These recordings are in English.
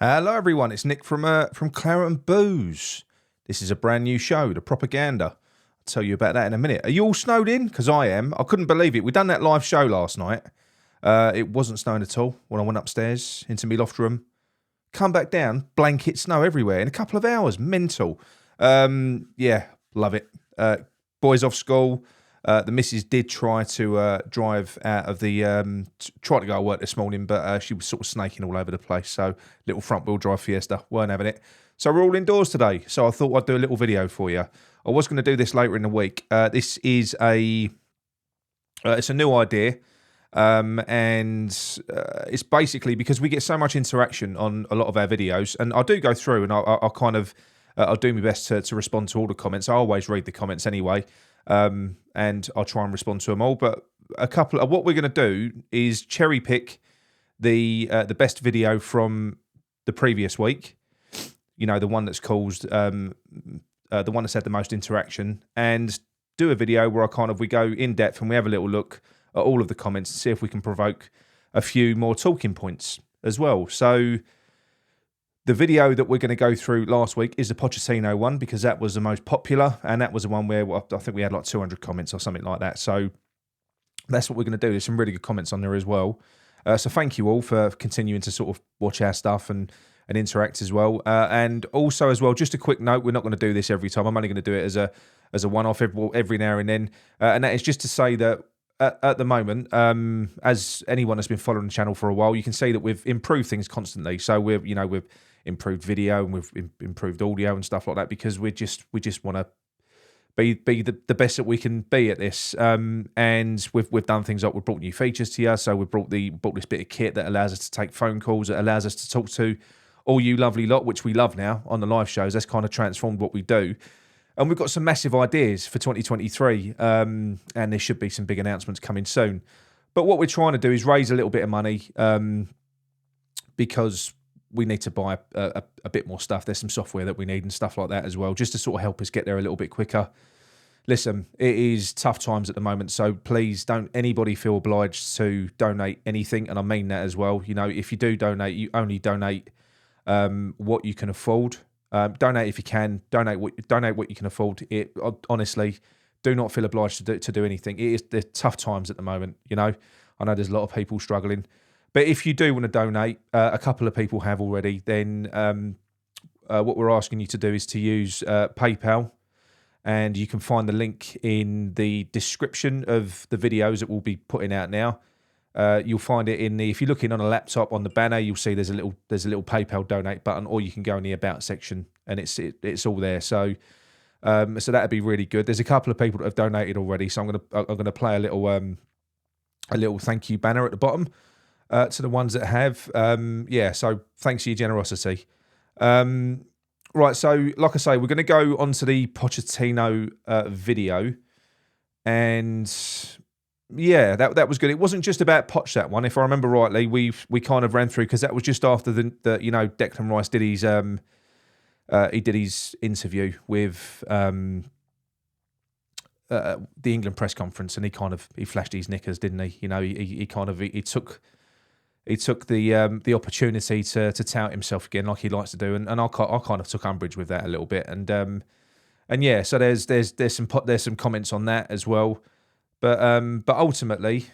Hello, everyone. It's Nick from Claret and Booze. This is a brand new show, The Propaganda. I'll tell you about that in a minute. Are you all snowed in? Because I am. I couldn't believe it. We done that live show last night. It wasn't snowing at all when I went upstairs into my loft room. Come back down, blanket snow everywhere in a couple of hours. Mental. Yeah, love it. Boys off school. The missus did try to drive out of the, tried to go to work this morning, but she was sort of snaking all over the place. So little front wheel drive Fiesta, weren't having it. So we're all indoors today. So I thought I'd do a little video for you. I was going to do this later in the week. This is it's a new idea. And it's basically because we get so much interaction on a lot of our videos, and I do go through and I kind of, I'll do my best to respond to all the comments. I always read the comments anyway. And I'll try and respond to them all. But a couple of what we're going to do is cherry pick the best video from the previous week. You know, the one that's caused the one that's had the most interaction, and do a video where we go in depth and we have a little look at all of the comments and see if we can provoke a few more talking points as well. So the video that we're going to go through last week is the Pochettino one, because that was the most popular, and that was the one where I think we had like 200 comments or something like that. So that's what we're going to do. There's some really good comments on there as well. So thank you all for continuing to sort of watch our stuff and interact as well. And also as well, just a quick note, we're not going to do this every time. I'm only going to do it as a one-off every now and then. And that is just to say that at the moment, as anyone that's been following the channel for a while, you can see that we've improved things constantly. So we've improved video and we've improved audio and stuff like that, because we just want to be the best that we can be at this. And we've done things like we've brought new features to you. So we've brought this bit of kit that allows us to take phone calls, that allows us to talk to all you lovely lot, which we love now on the live shows. That's kind of transformed what we do. And we've got some massive ideas for 2023, and there should be some big announcements coming soon. But what we're trying to do is raise a little bit of money, because we need to buy a bit more stuff. There's some software that we need and stuff like that as well, just to sort of help us get there a little bit quicker. Listen, it is tough times at the moment, so please don't anybody feel obliged to donate anything, and I mean that as well. You know, if you do donate, you only donate what you can afford. Donate if you can. Donate what you can afford. It honestly, do not feel obliged to do anything. It is the tough times at the moment. You know, I know there's a lot of people struggling, but if you do want to donate, a couple of people have already. Then what we're asking you to do is to use PayPal, and you can find the link in the description of the videos that we'll be putting out now. You'll find it if you're looking on a laptop on the banner, you'll see there's a little PayPal donate button, or you can go in the about section and it's all there. So that'd be really good. There's a couple of people that have donated already, so I'm gonna play a little thank you banner at the bottom to the ones that have. Yeah, so thanks for your generosity. Right, so like I say, we're gonna go onto the Pochettino video, and yeah, that was good. It wasn't just about Poch, that one. If I remember rightly, we kind of ran through, because that was just after the Declan Rice did his interview with the England press conference, and he flashed his knickers, didn't he? You know, he took the opportunity to tout himself again, like he likes to do, and I kind of took umbrage with that a little bit, and yeah, so there's some comments on that as well. But ultimately,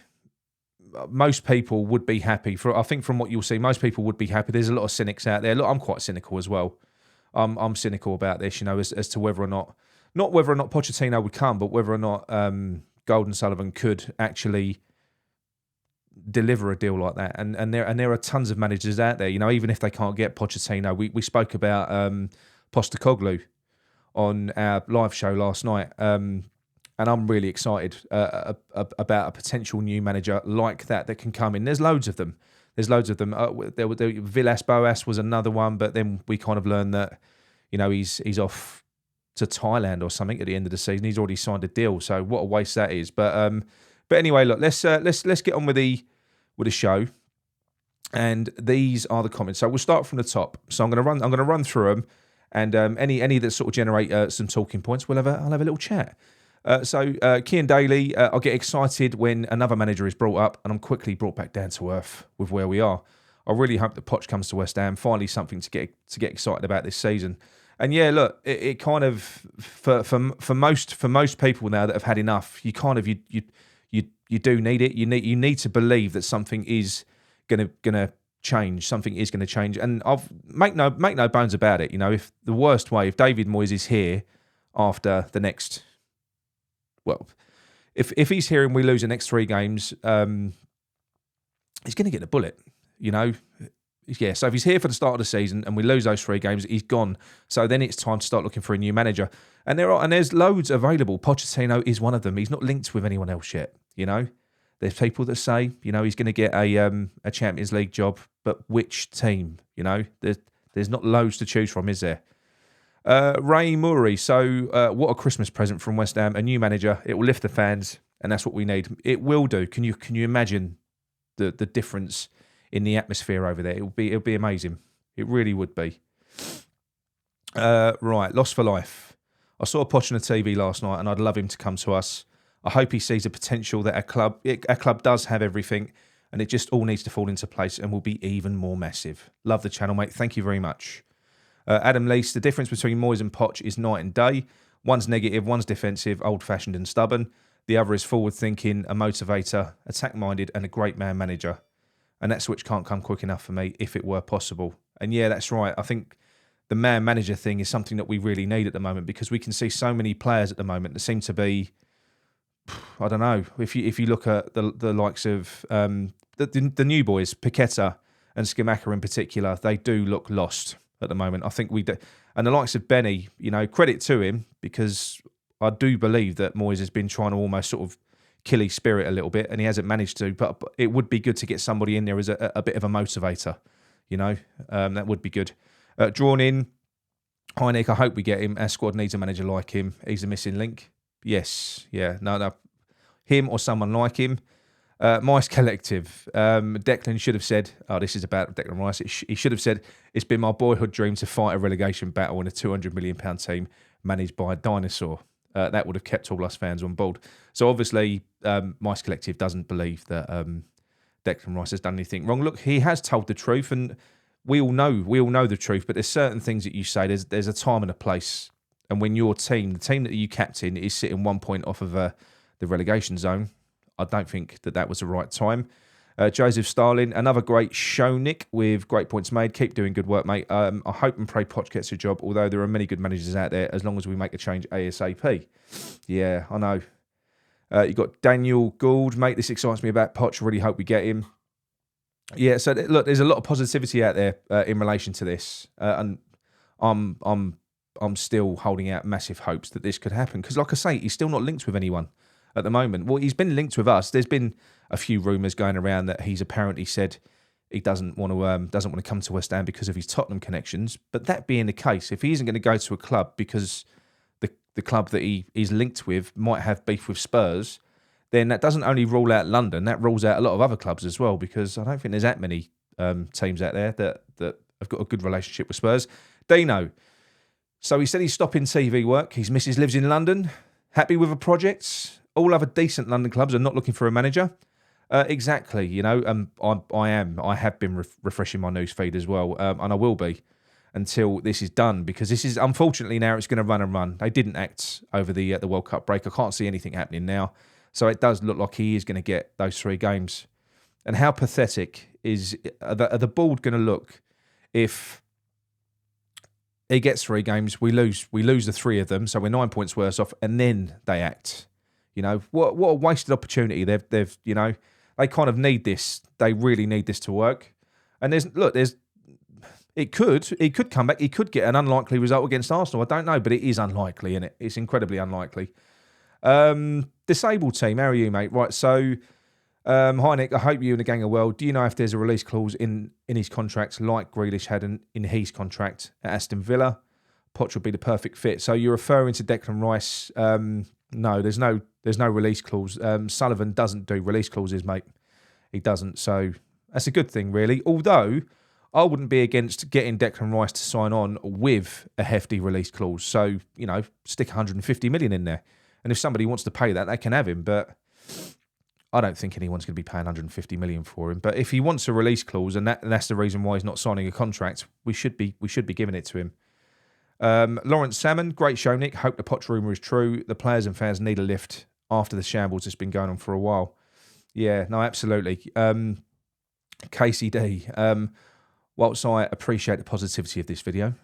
most people would be happy. I think from what you'll see, most people would be happy. There's a lot of cynics out there. Look, I'm quite cynical as well. I'm cynical about this, you know, as to whether or not Pochettino would come, but whether or not Gold and Sullivan could actually deliver a deal like that. And there are tons of managers out there, you know, even if they can't get Pochettino. We spoke about Postecoglou on our live show last night. And I'm really excited about a potential new manager like that can come in. There's loads of them. Villas-Boas was another one, but then we kind of learned that, you know, he's off to Thailand or something at the end of the season. He's already signed a deal, so what a waste that is. But anyway, look, let's get on with the show. And these are the comments. So we'll start from the top. So I'm going to run through them, and any that sort of generate some talking points, I'll have a little chat. So Kian Daly, I get excited when another manager is brought up, and I'm quickly brought back down to earth with where we are. I really hope that Poch comes to West Ham. Finally, something to get excited about this season. And yeah, look, it kind of for most people now that have had enough, you kind of you do need it. You need to believe that something is gonna change. Something is going to change, and I've make no bones about it. You know, if the worst way, if David Moyes is here after the next, well, if he's here and we lose the next 3 games, he's going to get the bullet. You know, yeah. So if he's here for the start of the season and we lose those 3 games, he's gone. So then it's time to start looking for a new manager, and there's loads available. Pochettino is one of them. He's not linked with anyone else yet. You know. There's people that say, you know, he's going to get a Champions League job, but which team? You know, there's not loads to choose from, is there? Ray Murray. So, what a Christmas present from West Ham. A new manager. It will lift the fans, and that's what we need. It will do. Can you imagine the difference in the atmosphere over there? It'll be amazing. It really would be. Right, Lost for Life. I saw Poch on the TV last night, and I'd love him to come to us. I hope he sees the potential that our club does have everything, and it just all needs to fall into place and will be even more massive. Love the channel, mate. Thank you very much. Adam Lease, the difference between Moyes and Poch is night and day. One's negative, one's defensive, old-fashioned and stubborn. The other is forward-thinking, a motivator, attack-minded, and a great man manager. And that switch can't come quick enough for me if it were possible. And yeah, that's right. I think the man manager thing is something that we really need at the moment, because we can see so many players at the moment that seem to be, I don't know, if you look at the likes of the new boys, Paqueta and Scamacca in particular, they do look lost at the moment. I think we do. And the likes of Benny, you know, credit to him, because I do believe that Moyes has been trying to almost sort of kill his spirit a little bit, and he hasn't managed to. But it would be good to get somebody in there as a bit of a motivator, you know. That would be good. Drawn in, Heineck, I hope we get him. Our squad needs a manager like him. He's a missing link. Yes, yeah, no. Him or someone like him. Mice Collective. Declan should have said, this is about Declan Rice. He should have said, it's been my boyhood dream to fight a relegation battle in a £200 million team managed by a dinosaur. That would have kept all us fans on board. So obviously, Mice Collective doesn't believe that Declan Rice has done anything wrong. Look, he has told the truth, and we all know the truth, but there's certain things that you say, there's a time and a place. And when your team, the team that you captain, is sitting 1 point off of the relegation zone, I don't think that was the right time. Joseph Starling, another great show, Nick, with great points made. Keep doing good work, mate. I hope and pray Poch gets a job, although there are many good managers out there, as long as we make a change ASAP. Yeah, I know. You got Daniel Gould, mate. This excites me about Poch. Really hope we get him. Yeah, so look, there's a lot of positivity out there in relation to this, and I'm still holding out massive hopes that this could happen, because, like I say, he's still not linked with anyone at the moment. Well, he's been linked with us. There's been a few rumours going around that he's apparently said he doesn't want to come to West Ham because of his Tottenham connections. But that being the case, if he isn't going to go to a club because the club that he is linked with might have beef with Spurs, then that doesn't only rule out London, that rules out a lot of other clubs as well, because I don't think there's that many teams out there that have got a good relationship with Spurs. Dino. So he said he's stopping TV work. His missus lives in London. Happy with the projects. All other decent London clubs are not looking for a manager. Exactly, you know, I have been refreshing my news feed as well, and I will be until this is done, because this is, unfortunately, now it's going to run and run. They didn't act over the World Cup break. I can't see anything happening now, so it does look like he is going to get those 3 games. And how pathetic are the board going to look if he gets 3 games, we lose the 3 of them, so we're 9 points worse off, and then they act. You know, what a wasted opportunity. They've you know, they kind of need this. They really need this to work. And it could come back. He could get an unlikely result against Arsenal. I don't know, but it is unlikely, and it's incredibly unlikely. Disabled team, how are you, mate? Right, so hi Nick, I hope you and the gang are well. Do you know if there's a release clause in his contract like Grealish had in his contract at Aston Villa? Poch would be the perfect fit. So you're referring to Declan Rice? No, there's no release clause. Sullivan doesn't do release clauses, mate. He doesn't. So that's a good thing, really. Although I wouldn't be against getting Declan Rice to sign on with a hefty release clause. So, you know, stick 150 million in there. And if somebody wants to pay that, they can have him. But I don't think anyone's going to be paying 150 million for him. But if he wants a release clause, and that's the reason why he's not signing a contract, we should be giving it to him. Lawrence Salmon, great show, Nick. Hope the Poch rumour is true. The players and fans need a lift after the shambles that's been going on for a while. Yeah, no, absolutely. KCD, whilst I appreciate the positivity of this video,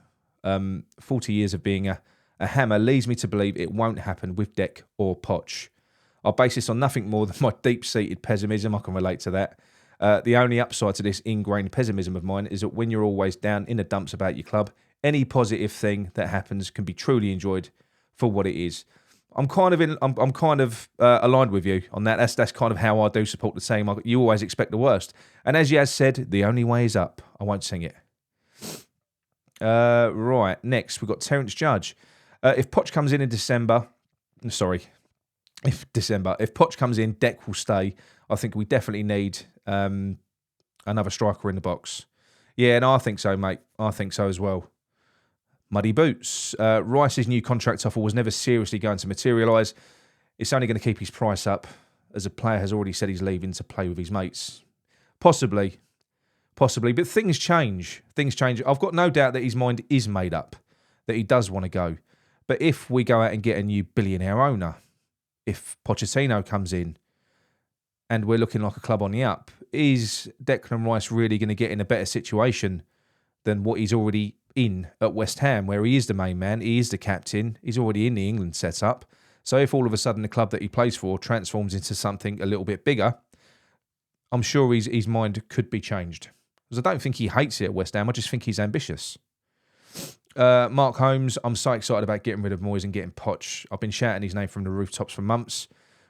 40 years of being a hammer leads me to believe it won't happen with Dec or Poch. I'll base this on nothing more than my deep-seated pessimism. I can relate to that. The only upside to this ingrained pessimism of mine is that when you're always down in the dumps about your club, any positive thing that happens can be truly enjoyed for what it is. I'm kind of aligned with you on that. That's kind of how I do support the team. You always expect the worst, and as Yaz said, the only way is up. I won't sing it. Right, next we've got Terence Judge. If Poch comes in December, if Poch comes in, Dec will stay. I think we definitely need another striker in the box. Yeah, and I think so, mate. I think so as well. Muddy Boots. Rice's new contract offer was never seriously going to materialise. It's only going to keep his price up, as a player has already said he's leaving to play with his mates. Possibly. But things change. I've got no doubt that his mind is made up, that he does want to go. But if we go out and get a new billionaire owner, if Pochettino comes in and we're looking like a club on the up, is Declan Rice really going to get in a better situation than what he's already in at West Ham, where he is the main man, he is the captain, he's already in the England setup? So if all of a sudden the club that he plays for transforms into something a little bit bigger, I'm sure his mind could be changed. Because I don't think he hates it at West Ham, I just think he's ambitious. Mark Holmes, I'm so excited about getting rid of Moyes and getting Poch. I've been shouting his name from the rooftops for months.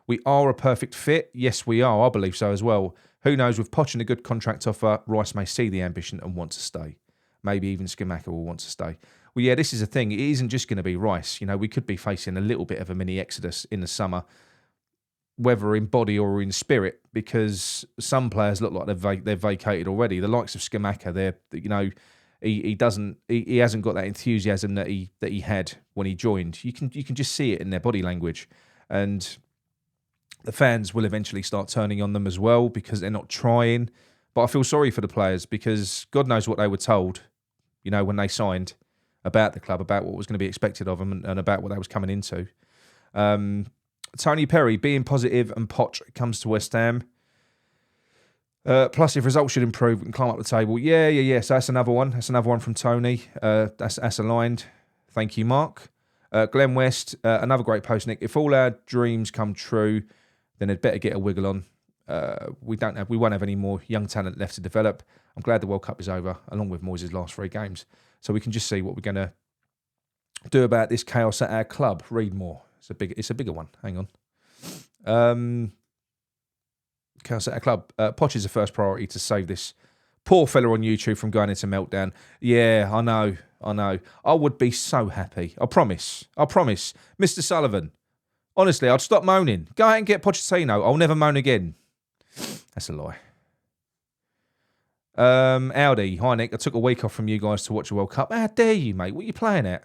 We are a perfect fit. Yes, we are. I believe so as well. Who knows, with Poch and a good contract offer, Rice may see the ambition and want to stay. Maybe even Scamacca will want to stay. Well, yeah, this is the thing. It isn't just going to be Rice. You know, we could be facing a little bit of a mini exodus in the summer, whether in body or in spirit, because some players look like they're vacated already. The likes of Scamacca, he hasn't got that enthusiasm that he had when he joined. You can just see it in their body language, and the fans will eventually start turning on them as well because they're not trying. But I feel sorry for the players because God knows what they were told, you know, when they signed, about the club, about what was going to be expected of them and about what they was coming into. Tony Perry, being positive and Poch comes to West Ham. Plus, if results should improve, we can climb up the table. Yeah. So that's another one. That's another one from Tony. That's aligned. Thank you, Mark. Glenn West, another great post, Nick. If all our dreams come true, then they'd better get a wiggle on. We won't have any more young talent left to develop. I'm glad the World Cup is over, along with Moyes' last 3 games. So we can just see what we're going to do about this chaos at our club. Read more. It's a bigger one. Hang on. Chaos at our club. Poch is the first priority to save this poor fella on YouTube from going into meltdown. Yeah, I know. I would be so happy. I promise. Mr. Sullivan, honestly, I'd stop moaning. Go out and get Pochettino. I'll never moan again. That's a lie. Audi, hi Nick. I took a week off from you guys to watch the World Cup. How dare you, mate? What are you playing at?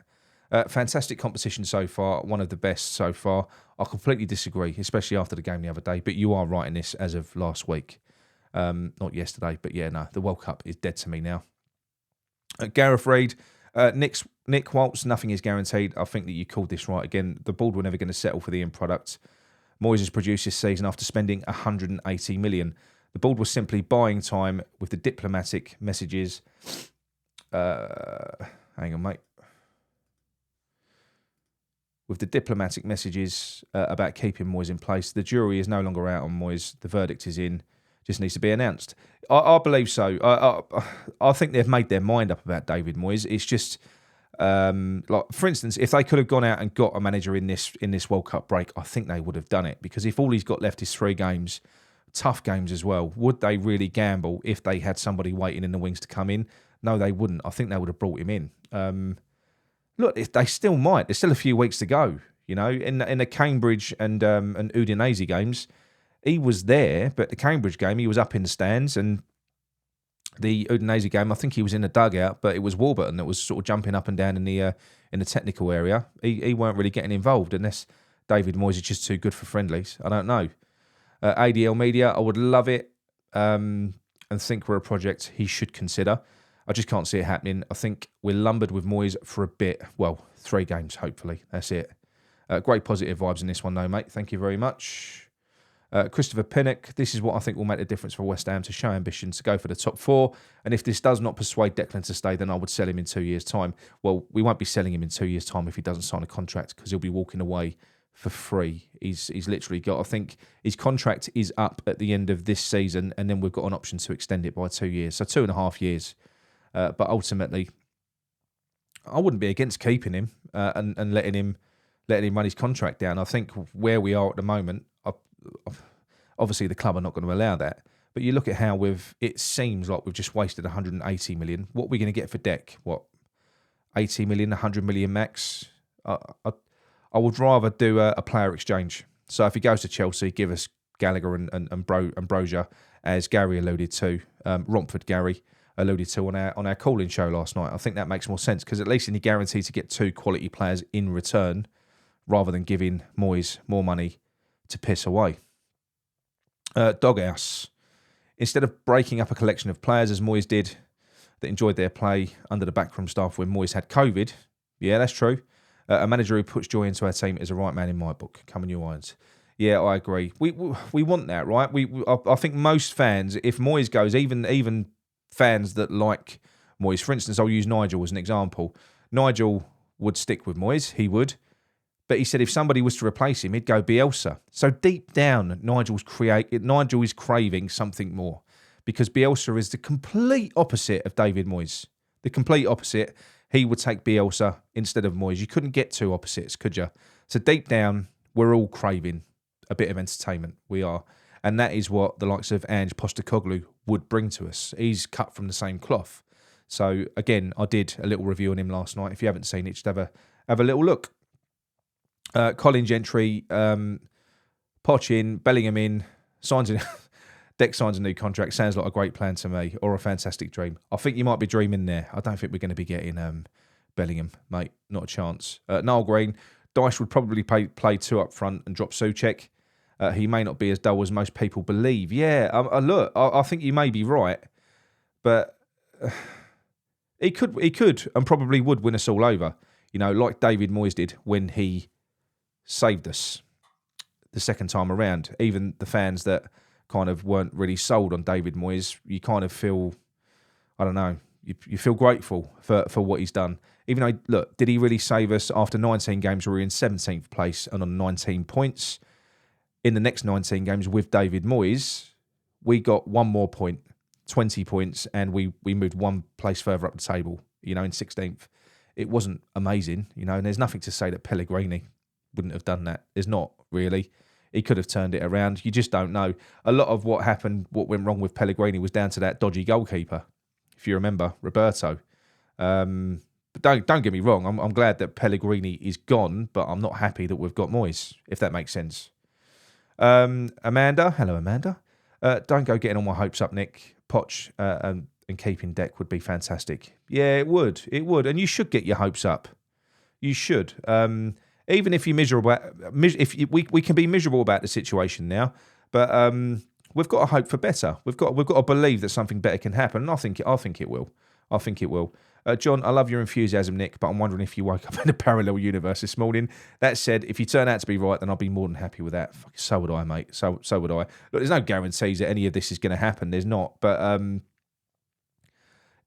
Fantastic competition so far. One of the best so far. I completely disagree, especially after the game the other day. But you are writing this as of last week. Not yesterday, but yeah, no. The World Cup is dead to me now. Gareth Reid, Nick Waltz, nothing is guaranteed. I think that you called this right again. The board were never going to settle for the end product Moyes has produced this season after spending 180 million. The board was simply buying time with the diplomatic messages. Hang on, mate. With the diplomatic messages about keeping Moyes in place. The jury is no longer out on Moyes. The verdict is in. Just needs to be announced. I believe so. I think they've made their mind up about David Moyes. It's just, like for instance, if they could have gone out and got a manager in this World Cup break, I think they would have done it. Because if all he's got left is 3 games, tough games as well, would they really gamble if they had somebody waiting in the wings to come in? No, they wouldn't. I think they would have brought him in. Look, they still might. There's still a few weeks to go. You know, in the Cambridge and Udinese games, he was there, but the Cambridge game, he was up in the stands, and the Udinese game, I think he was in the dugout, but it was Warburton that was sort of jumping up and down in the technical area. He weren't really getting involved, unless David Moyes is just too good for friendlies. I don't know. ADL Media, I would love it and think we're a project he should consider. I just can't see it happening. I think we're lumbered with Moyes for a bit. Well, 3 games, hopefully. That's it. Great positive vibes in this one, though, mate. Thank you very much. Christopher Pinnock, this is what I think will make the difference for West Ham to show ambition to go for the top 4. And if this does not persuade Declan to stay, then I would sell him in 2 years' time. Well, we won't be selling him in 2 years' time if he doesn't sign a contract because he'll be walking away for free. He's literally got, I think his contract is up at the end of this season, and then we've got an option to extend it by 2 years. So 2.5 years. But ultimately, I wouldn't be against keeping him and letting him run his contract down. I think where we are at the moment, obviously the club are not going to allow that. But you look at how it seems like we've just wasted 180 million. What are we going to get for Deck? What, 80 million, 100 million max? I would rather do a player exchange. So if he goes to Chelsea, give us Gallagher and Brozier, as Gary alluded to, Romford Gary alluded to on our call-in show last night. I think that makes more sense because at least you're guaranteed to get 2 quality players in return rather than giving Moyes more money to piss away. Doghouse. Instead of breaking up a collection of players as Moyes did that enjoyed their play under the backroom staff when Moyes had COVID, yeah, that's true. A manager who puts joy into our team is a right man in my book. Come on, you irons. Yeah, I agree. We want that, right? I think most fans, if Moyes goes, even fans that like Moyes, for instance, I'll use Nigel as an example. Nigel would stick with Moyes, he would. But he said if somebody was to replace him, he'd go Bielsa. So deep down, Nigel is craving something more because Bielsa is the complete opposite of David Moyes. The complete opposite. He would take Bielsa instead of Moyes. You couldn't get 2 opposites, could you? So deep down, we're all craving a bit of entertainment. We are. And that is what the likes of Ange Postecoglou would bring to us. He's cut from the same cloth. So again, I did a little review on him last night. If you haven't seen it, just have a little look. Colin Gentry, Poch in, Bellingham in, Deck signs a new contract. Sounds like a great plan to me, or a fantastic dream. I think you might be dreaming there. I don't think we're going to be getting Bellingham, mate. Not a chance. Noel Green, Dyche would probably play 2 up front and drop Souček. He may not be as dull as most people believe. Yeah, look, I think you may be right, but he could and probably would win us all over. You know, like David Moyes did when he saved us the second time around. Even the fans that kind of weren't really sold on David Moyes, you kind of feel, I don't know, you feel grateful for what he's done. Even though, look, did he really save us? After 19 games, we were in 17th place and on 19 points. In the next 19 games with David Moyes, we got 1 more point, 20 points, and we moved 1 place further up the table, you know, in 16th. It wasn't amazing, you know, and there's nothing to say that Pellegrini wouldn't have done that. There's not, really. He could have turned it around. You just don't know. A lot of what went wrong with Pellegrini was down to that dodgy goalkeeper, if you remember, Roberto. But don't get me wrong, I'm glad that Pellegrini is gone, but I'm not happy that we've got Moyes, if that makes sense. Amanda, hello Amanda. Don't go getting all my hopes up, Nick. Poch and keeping Deck would be fantastic. Yeah, it would, and you should get your hopes up. You should. Even if you're miserable, we can be miserable about the situation now, but we've got to hope for better. We've got to believe that something better can happen, and I think it will. I think it will. John, I love your enthusiasm, Nick, but I'm wondering if you woke up in a parallel universe this morning. That said, if you turn out to be right, then I'll be more than happy with that. So would I, mate. So would I. Look, there's no guarantees that any of this is going to happen. There's not. But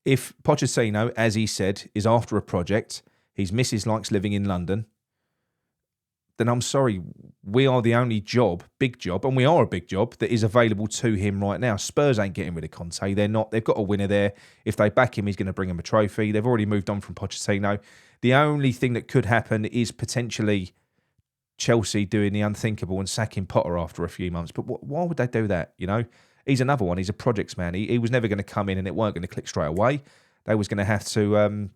if Pochettino, as he said, is after a project, his missus likes living in London, then I'm sorry, we are the only big job, and we are a big job, that is available to him right now. Spurs ain't getting rid of Conte. They're not. They've got a winner there. If they back him, he's going to bring him a trophy. They've already moved on from Pochettino. The only thing that could happen is potentially Chelsea doing the unthinkable and sacking Potter after a few months. But why would they do that? You know, he's another one. He's a projects man. He was never going to come in and it weren't going to click straight away. They was going to have to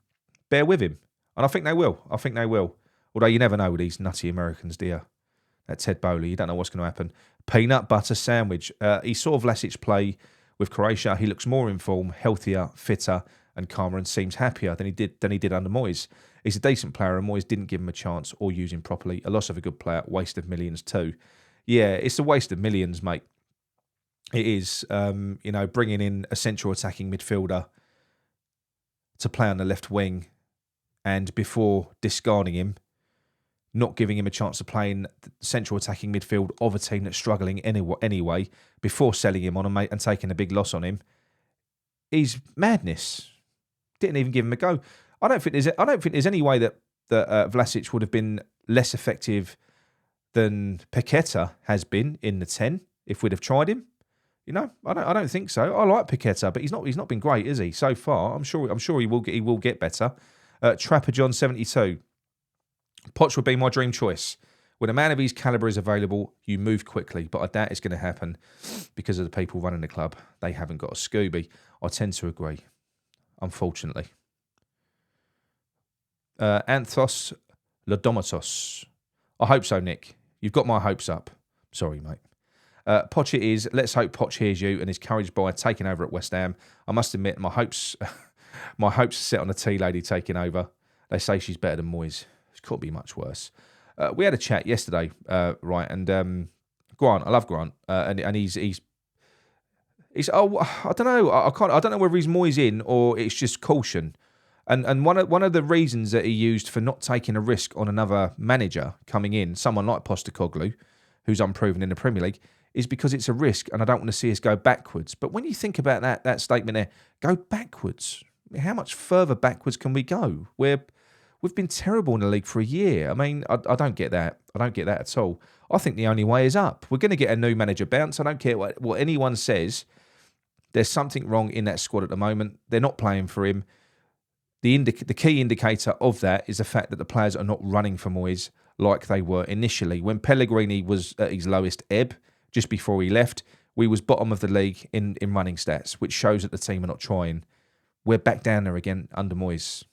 bear with him. And I think they will. Although you never know with these nutty Americans, do you? That Ted Bowley, you don't know what's going to happen. Peanut butter sandwich. He saw Vlasic play with Croatia. He looks more in form, healthier, fitter, and calmer, and seems happier than he did under Moyes. He's a decent player, and Moyes didn't give him a chance or use him properly. A loss of a good player, waste of millions too. Yeah, it's a waste of millions, mate. It is. Bringing in a central attacking midfielder to play on the left wing and before discarding him, not giving him a chance to play in the central attacking midfield of a team that's struggling anyway, before selling him on and taking a big loss on him, is madness. Didn't even give him a go. I don't think there's any way that Vlasic would have been less effective than Paqueta has been in the 10 if we'd have tried him. I don't think so. I like Paqueta, but he's not been great, is he? So far, I'm sure he will get better. Trapper John 72. Poch would be my dream choice. When a man of his calibre is available, you move quickly, but I doubt it's going to happen because of the people running the club. They haven't got a Scooby. I tend to agree, unfortunately. Anthos Lodomatos. I hope so, Nick. You've got my hopes up. Sorry, mate. Poch it is. Let's hope Poch hears you and is encouraged by taking over at West Ham. I must admit, my hopes are set on the tea lady taking over. They say she's better than Moyes. It could be much worse. We had a chat yesterday, right? And Grant, I love Grant, and he's I don't know. I don't know whether he's Moyes in or it's just caution. And one of the reasons that he used for not taking a risk on another manager coming in, someone like Postecoglou, who's unproven in the Premier League, is because it's a risk and I don't want to see us go backwards. But when you think about that statement there, go backwards. How much further backwards can we go? We've been terrible in the league for a year. I mean, I don't get that. I don't get that at all. I think the only way is up. We're going to get a new manager bounce. I don't care what anyone says. There's something wrong in that squad at the moment. They're not playing for him. The key indicator of that is the fact that the players are not running for Moyes like they were initially. When Pellegrini was at his lowest ebb, just before he left, we was bottom of the league in running stats, which shows that the team are not trying. We're back down there again under Moyes.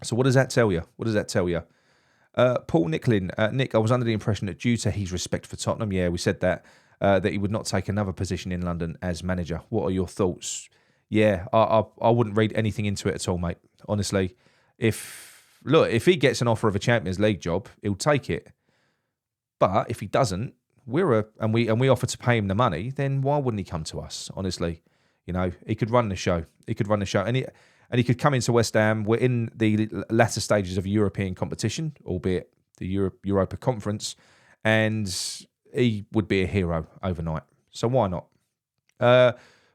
So what does that tell you? Paul Nicklin. Nick, I was under the impression that due to his respect for Tottenham, yeah, we said that he would not take another position in London as manager. What are your thoughts? Yeah, I wouldn't read anything into it at all, mate. Honestly, if he gets an offer of a Champions League job, he'll take it. But if he doesn't, we offer to pay him the money, then why wouldn't he come to us? Honestly, he could run the show. And he could come into West Ham. We're in the latter stages of European competition, albeit the Europa Conference, and he would be a hero overnight. So why not?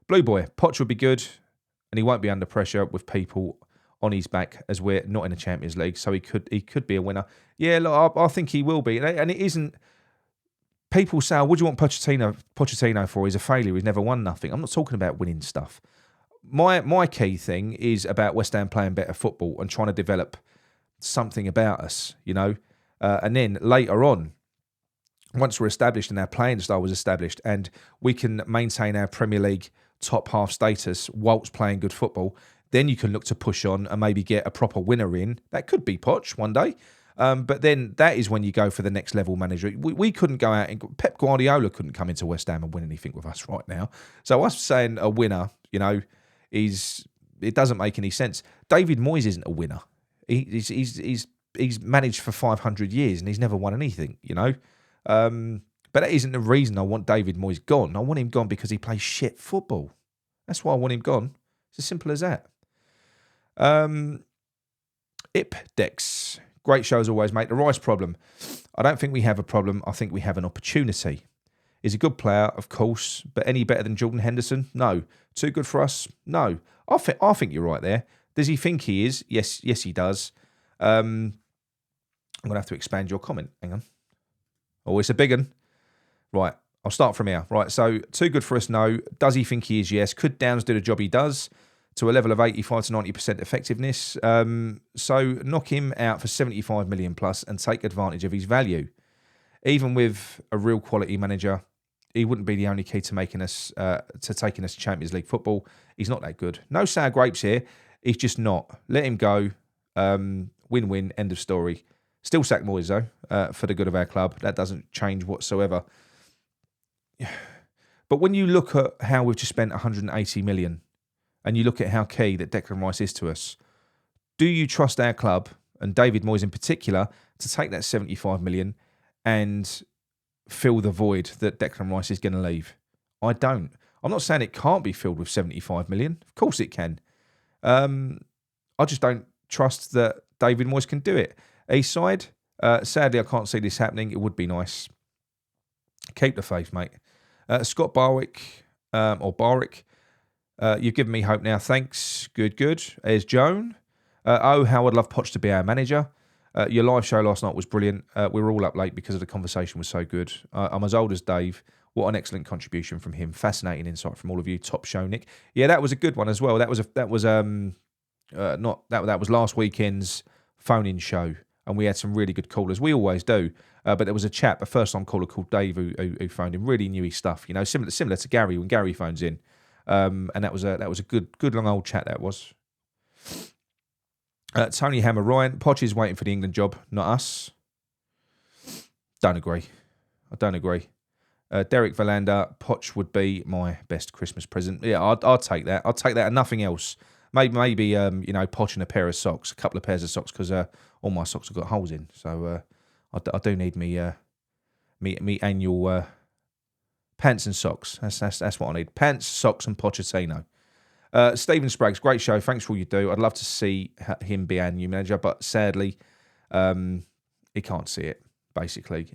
Blue Boy, Poch would be good, and he won't be under pressure with people on his back as we're not in the Champions League. So he could be a winner. Yeah, look, I think he will be, and it isn't. People say, "What do you want Pochettino for? He's a failure. He's never won nothing." I'm not talking about winning stuff. My key thing is about West Ham playing better football and trying to develop something about us, and then later on, once we're established and our playing style was established and we can maintain our Premier League top half status whilst playing good football, then you can look to push on and maybe get a proper winner in. That could be Poch one day. But then that is when you go for the next level manager. We couldn't go out and Pep Guardiola couldn't come into West Ham and win anything with us right now. So us saying a winner, it doesn't make any sense. David Moyes isn't a winner. He's managed for 500 years and he's never won anything, But that isn't the reason I want David Moyes gone. I want him gone because he plays shit football. That's why I want him gone. It's as simple as that. Ipdex. Great show as always, mate. The Rice problem. I don't think we have a problem. I think we have an opportunity. He's a good player, of course, but any better than Jordan Henderson? No. Too good for us? No. I think you're right there. Does he think he is? Yes, he does. I'm going to have to expand your comment. Hang on. Oh, it's a big one. Right, I'll start from here. Right, so too good for us? No. Does he think he is? Yes. Could Downs do the job he does to a level of 85 to 90% effectiveness? So knock him out for 75 million plus and take advantage of his value. Even with a real quality manager, he wouldn't be the only key to taking us to Champions League football. He's not that good. No sour grapes here. He's just not. Let him go. Win-win. End of story. Still sack Moyes though, for the good of our club. That doesn't change whatsoever. But when you look at how we've just spent 180 million, and you look at how key that Declan Rice is to us, do you trust our club and David Moyes in particular to take that 75 million and fill the void that Declan Rice is going to leave. I don't. I'm not saying it can't be filled with 75 million. Of course it can. I just don't trust that David Moyes can do it. East side, sadly, I can't see this happening. It would be nice. Keep the faith, mate. Scott Barwick, or Barwick, you've given me hope now. Thanks. Good. There's Joan. How I'd love Poch to be our manager. Your live show last night was brilliant. We were all up late because of the conversation was so good. I'm as old as Dave. What an excellent contribution from him. Fascinating insight from all of you. Top show, Nick. Yeah, that was a good one as well. That was last weekend's phone-in show, and we had some really good callers. We always do. But there was a chap, a first-time caller called Dave, who phoned in. Really knew his stuff. You know, similar to Gary when Gary phones in. And that was a good long old chat. That was. Tony Hammer Ryan, Poch is waiting for the England job, not us. Don't agree. I don't agree. Derek Verlander, Poch would be my best Christmas present. Yeah, I'd take that. I'd take that and nothing else. Maybe Poch and a pair of socks, a couple of pairs of socks, because all my socks have got holes in. So I do need me annual pants and socks. That's what I need. Pants, socks, and Pochettino. Stephen Spraggs, great show. Thanks for all you do. I'd love to see him be our new manager, but sadly, he can't see it. Basically,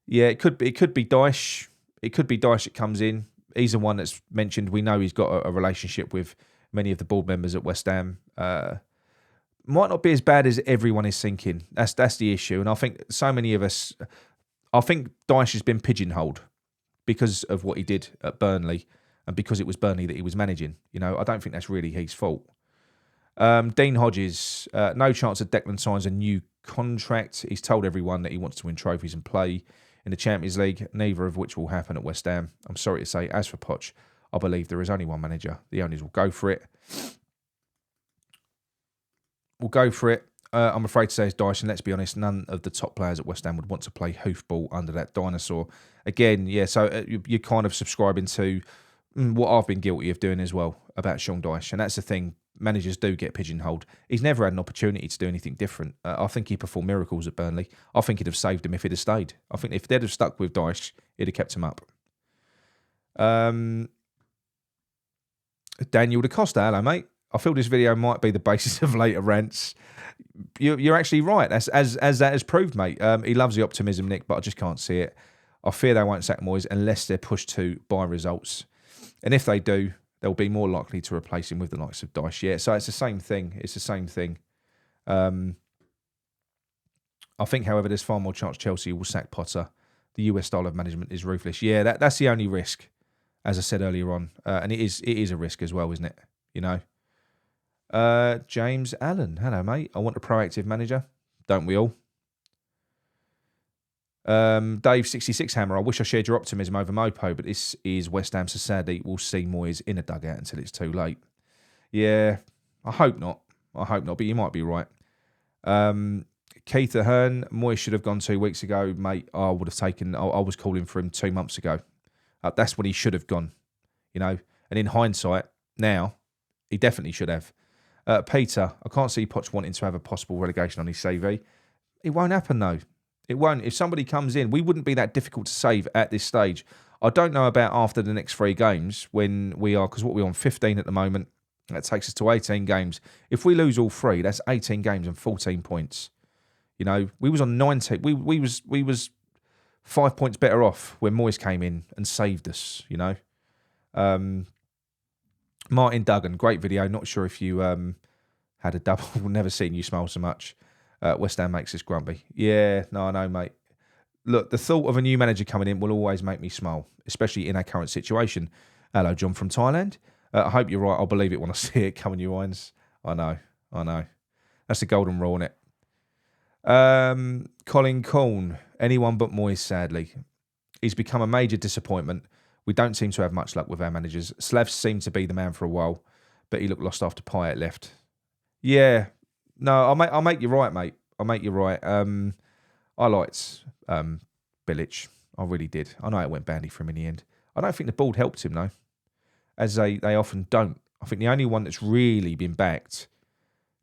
yeah, it could be Dyche. It could be Dyche that comes in. He's the one that's mentioned. We know he's got a relationship with many of the board members at West Ham. Might not be as bad as everyone is thinking. That's the issue, and I think so many of us. I think Dyche has been pigeonholed because of what he did at Burnley. And because it was Burnley that he was managing, I don't think that's really his fault. Dean Hodges, no chance that Declan signs a new contract. He's told everyone that he wants to win trophies and play in the Champions League, neither of which will happen at West Ham. I'm sorry to say, as for Poch, I believe there is only one manager. The owners will go for it. I'm afraid to say it's Dyche, and let's be honest, none of the top players at West Ham would want to play hoofball under that dinosaur. Again, yeah, so you're kind of subscribing to what I've been guilty of doing as well about Sean Dyche. And that's the thing, managers do get pigeonholed. He's never had an opportunity to do anything different. I think he performed miracles at Burnley. I think he'd have saved him if he'd have stayed. I think if they'd have stuck with Dyche, it'd have kept him up. Daniel Da Costa, hello mate. I feel this video might be the basis of later rants. You're actually right, as that has proved, mate. He loves the optimism, Nick, but I just can't see it. I fear they won't sack Moyes unless they're pushed to by results. And if they do, they'll be more likely to replace him with the likes of Dyche. Yeah, so it's the same thing. I think, however, there's far more chance Chelsea will sack Potter. The US style of management is ruthless. Yeah, that's the only risk, as I said earlier on. And it is a risk as well, isn't it? James Allen, hello, mate. I want a proactive manager. Don't we all? Dave66 Hammer, I wish I shared your optimism over Mopo, but this is West Ham, so sadly we'll see Moyes in a dugout until it's too late. Yeah, I hope not, but you might be right. Keith Ahern, Moyes should have gone 2 weeks ago, mate. I would have taken, I was calling for him 2 months ago. That's when he should have gone, and in hindsight, now, he definitely should have. Peter, I can't see Poch wanting to have a possible relegation on his CV. It won't happen though. It won't. If somebody comes in, we wouldn't be that difficult to save at this stage. I don't know about after the next 3 games when we are, because what we're on 15 at the moment, that takes us to 18 games. If we lose all 3, that's 18 games and 14 points. We was on 19. We was 5 points better off when Moyes came in and saved us. Martin Duggan, great video. Not sure if you had a double. Never seen you smile so much. West Ham makes us grumpy. Yeah, no, I know, mate. Look, the thought of a new manager coming in will always make me smile, especially in our current situation. Hello, John from Thailand. I hope you're right. I'll believe it when I see it coming your wines. I know. That's the golden rule, isn't it? Colin Corn, anyone but Moyes, sadly. He's become a major disappointment. We don't seem to have much luck with our managers. Slavs seemed to be the man for a while, but he looked lost after Payet left. Yeah. No, I'll make you right, mate. I'll make you right. I liked Bilic. I really did. I know it went badly for him in the end. I don't think the board helped him, though, as they often don't. I think the only one that's really been backed,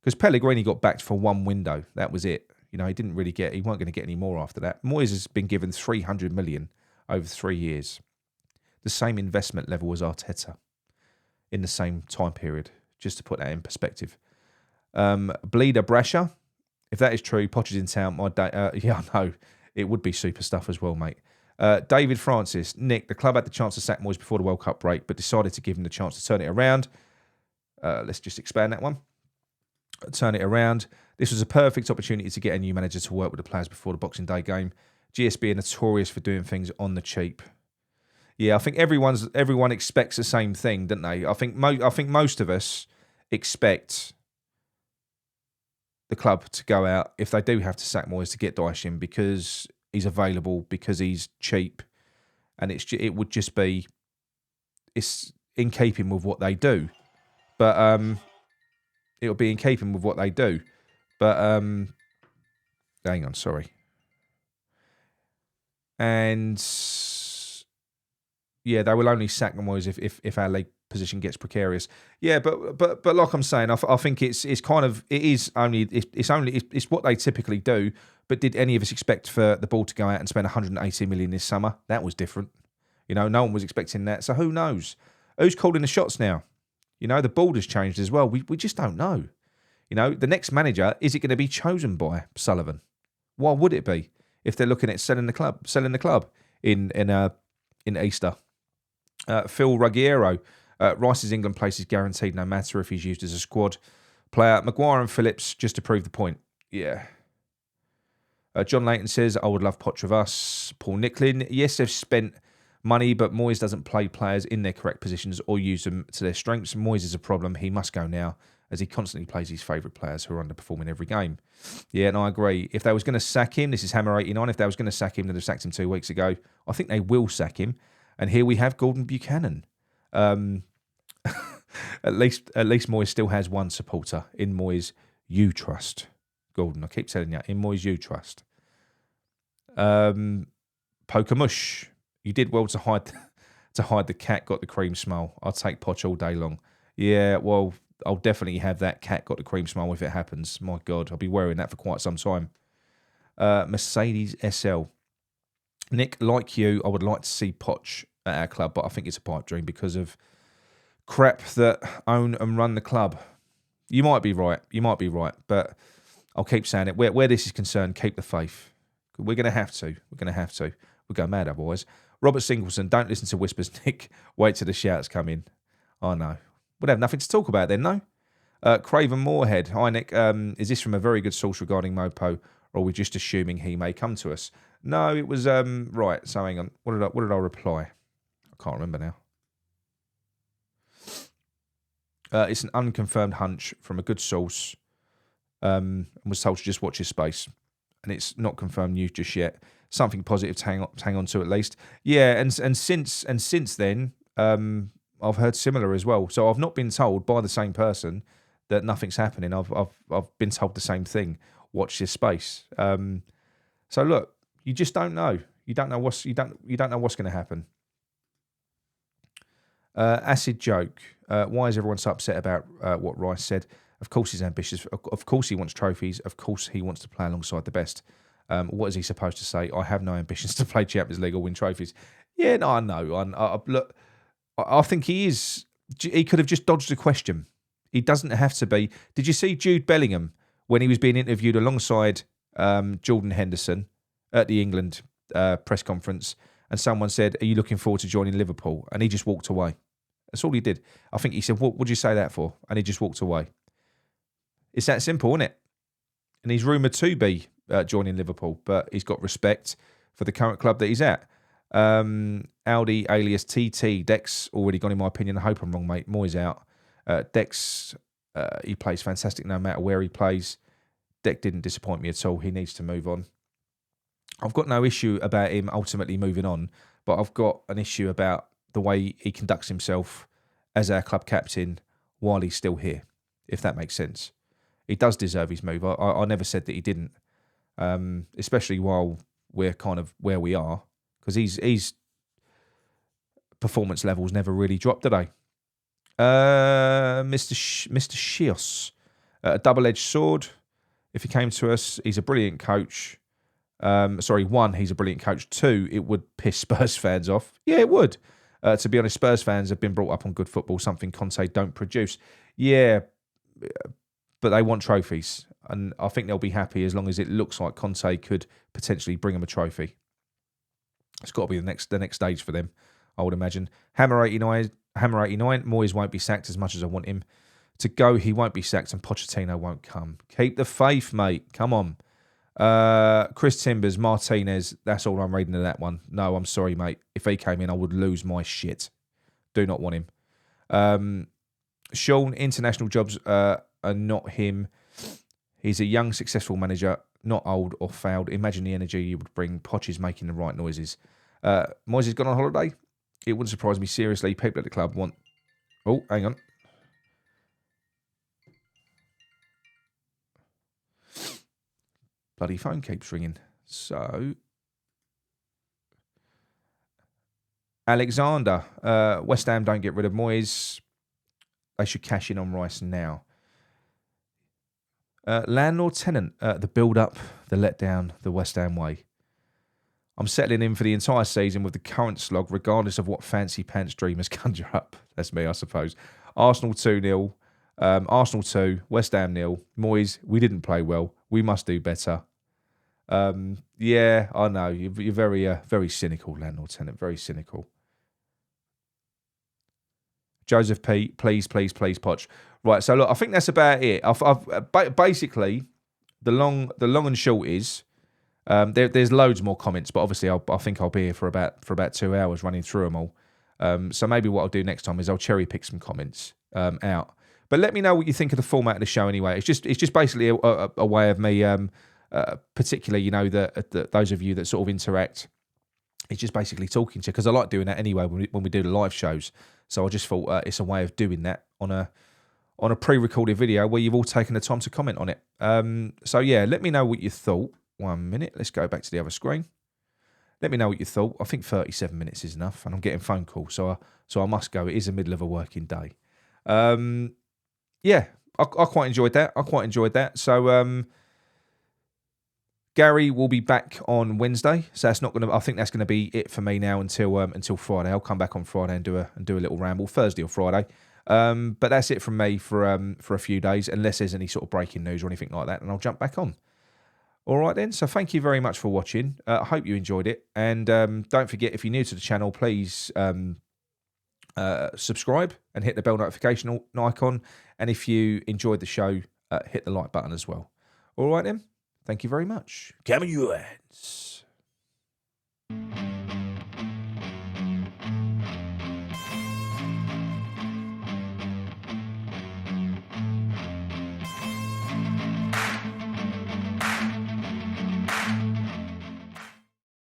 because Pellegrini got backed for 1 window. That was it. You know, he weren't going to get any more after that. Moyes has been given 300 million over 3 years. The same investment level as Arteta in the same time period, just to put that in perspective. Bleeder Brasher, if that is true, Poch is in town. Yeah, I know. It would be super stuff as well, mate. David Francis, Nick, the club had the chance to sack Moyes before the World Cup break, but decided to give him the chance to turn it around. Let's just expand that one. Turn it around. This was a perfect opportunity to get a new manager to work with the players before the Boxing Day game. GSB are notorious for doing things on the cheap. Yeah, I think everyone expects the same thing, don't they? I think most of us expect the club to go out, if they do have to sack Moyes, to get Dyche in because he's available, because he's cheap, and it's in keeping with what they do. But it'll be in keeping with what they do. But hang on, sorry. And yeah, they will only sack Moyes if our league position gets precarious. Yeah, but like I'm saying, I think it's what they typically do. But did any of us expect for the ball to go out and spend 180 million this summer? That was different. You know, no one was expecting that. So who knows? Who's calling the shots now? You know, the board has changed as well. We just don't know. You know, the next manager, is it going to be chosen by Sullivan? Why would it be if they're looking at selling the club in Easter? Phil Ruggiero, Rice's England place is guaranteed no matter if he's used as a squad player. Maguire and Phillips, just to prove the point. Yeah. John Layton says, I would love Poch with us. Paul Nicklin, yes, they've spent money, but Moyes doesn't play players in their correct positions or use them to their strengths. Moyes is a problem. He must go now, as he constantly plays his favourite players who are underperforming every game. Yeah, and I agree. If they was going to sack him, this is Hammer 89, if they was going to sack him, they'd have sacked him 2 weeks ago. I think they will sack him. And here we have Gordon Buchanan. At least Moyes still has one supporter in Moyes you trust. Gordon, I keep telling you, in Moyes you trust. Pokemush, you did well to hide the cat got the cream smile. I'll take Poch all day long. Yeah, well, I'll definitely have that cat got the cream smile if it happens. My God, I'll be wearing that for quite some time. Mercedes SL. Nick, like you, I would like to see Poch at our club, but I think it's a pipe dream because of crap that own and run the club. You might be right, but I'll keep saying it. Where this is concerned, keep the faith. We're going to have to. We'll go mad otherwise. Robert Singleton, don't listen to whispers, Nick. Wait till the shouts come in. I know. We'd have nothing to talk about then, no? Craven Moorhead. Hi, Nick. Is this from a very good source regarding Mopo, or are we just assuming he may come to us? No, it was... right, so hang on. What did I reply? I can't remember now. It's an unconfirmed hunch from a good source. And was told to just watch his space. And it's not confirmed news just yet. Something positive to hang on to at least. Yeah, and since then, I've heard similar as well. So I've not been told by the same person that nothing's happening. I've been told the same thing. Watch this space. So look, you just don't know. You don't know what's going to happen. Acid joke. Why is everyone so upset about what Rice said? Of course he's ambitious. Of course he wants trophies. Of course he wants to play alongside the best. What is he supposed to say? I have no ambitions to play Champions League or win trophies. Yeah, no, I know. Look, I think he is. He could have just dodged the question. He doesn't have to be. Did you see Jude Bellingham when he was being interviewed alongside Jordan Henderson at the England press conference? And someone said, "Are you looking forward to joining Liverpool?" And he just walked away. That's all he did. I think he said, "What would you say that for?" And he just walked away. It's that simple, isn't it? And he's rumoured to be joining Liverpool, but he's got respect for the current club that he's at. Audi alias TT. Dex already gone, in my opinion. I hope I'm wrong, mate. Moyes out. Dex, he plays fantastic no matter where he plays. Dex didn't disappoint me at all. He needs to move on. I've got no issue about him ultimately moving on, but I've got an issue about the way he conducts himself as our club captain while he's still here, if that makes sense. He does deserve his move. I never said that he didn't, especially while we're kind of where we are, because he's performance levels never really dropped, did they? Mr. Shios, a double-edged sword. If he came to us, he's a brilliant coach. Sorry, one, he's a brilliant coach. Two, it would piss Spurs fans off. Yeah, it would. To be honest, Spurs fans have been brought up on good football, something Conte don't produce. Yeah, but they want trophies. And I think they'll be happy as long as it looks like Conte could potentially bring them a trophy. It's got to be the next stage for them, I would imagine. Hammer 89, Moyes won't be sacked as much as I want him to go. He won't be sacked and Pochettino won't come. Keep the faith, mate. Come on. Chris Timbers, Martinez, that's all I'm reading of that one. No, I'm sorry, mate. If he came in, I would lose my shit. Do not want him. Sean, international jobs are not him. He's a young, successful manager, not old or failed. Imagine the energy you would bring. Poch is making the right noises. Moyes has gone on holiday. It wouldn't surprise me, seriously. People at the club want... Oh, hang on. Bloody phone keeps ringing. So... Alexander. West Ham don't get rid of Moyes. They should cash in on Rice now. Landlord-tenant. The build-up, the letdown, the West Ham way. I'm settling in for the entire season with the current slog, regardless of what fancy pants dreamers conjure up. That's me, I suppose. Arsenal 2-0. Arsenal 2. West Ham 0. Moyes, we didn't play well. We must do better. Yeah, I know. You're very cynical, landlord-tenant. Very cynical. Joseph P, please, Poch. Right, so look, I think that's about it. I've basically, the long and short is, there's loads more comments, but obviously I think I'll be here for about 2 hours running through them all. So maybe what I'll do next time is I'll cherry pick some comments out. But let me know what you think of the format of the show anyway. It's just basically a way of me, particularly, you know, those of you that sort of interact. It's just basically talking to you, because I like doing that anyway when we do the live shows. So I just thought it's a way of doing that on a pre-recorded video where you've all taken the time to comment on it. So yeah, let me know what you thought. 1 minute. Let's go back to the other screen. Let me know what you thought. I think 37 minutes is enough, and I'm getting phone calls, so I must go. It is the middle of a working day. Yeah, I quite enjoyed that. So Gary will be back on Wednesday, so that's not going to. I think that's going to be it for me now until Friday. I'll come back on Friday and do a little ramble, Thursday or Friday. But that's it from me for a few days, unless there's any sort of breaking news or anything like that, and I'll jump back on. All right then. So thank you very much for watching. I hope you enjoyed it, and don't forget, if you're new to the channel, please subscribe and hit the bell notification icon. And if you enjoyed the show, hit the like button as well. All right then. Thank you very much. Come on, you hands.